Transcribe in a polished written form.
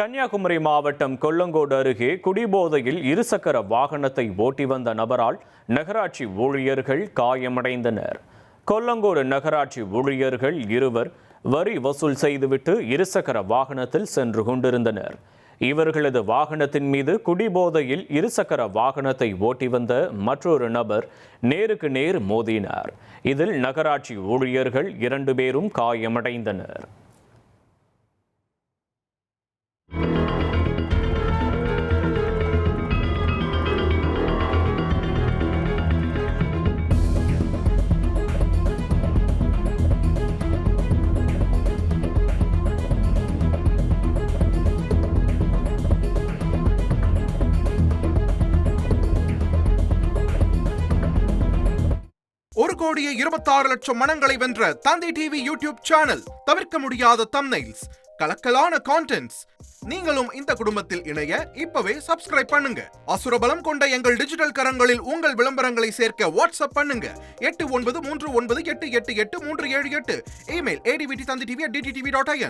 கன்னியாகுமரி மாவட்டம் கொல்லங்கோடு அருகே குடிபோதையில் இருசக்கர வாகனத்தை ஓட்டி வந்த நபரால் நகராட்சி ஊழியர்கள் காயமடைந்தனர். கொல்லங்கோடு நகராட்சி ஊழியர்கள் இருவர் வரி வசூல் செய்துவிட்டு இருசக்கர வாகனத்தில் சென்று கொண்டிருந்தனர். இவர்களது வாகனத்தின் மீது குடிபோதையில் இருசக்கர வாகனத்தை ஓட்டி வந்த மற்றொரு நபர் நேருக்கு நேர் மோதினார். இதில் நகராட்சி ஊழியர்கள் 2 பேரும் காயமடைந்தனர். ஒரு கோடியே 26 லட்சம் மனங்களை வென்ற தந்தி டிவி யூடியூப் சேனல். தவிர்க்க முடியாத தம்ப்நெயில்ஸ், கலக்கலான கான்டென்ட்ஸ். நீங்களும் இந்த குடும்பத்தில் இணைய இப்பவே சப்ஸ்கிரைப் பண்ணுங்க. அசுரபலம் கொண்ட எங்கள் டிஜிட்டல் கரங்களில் உங்கள் விளம்பரங்களை சேர்க்க வாட்ஸ்அப் பண்ணுங்க. 8939888378. Email advtthanditv@dttv.in.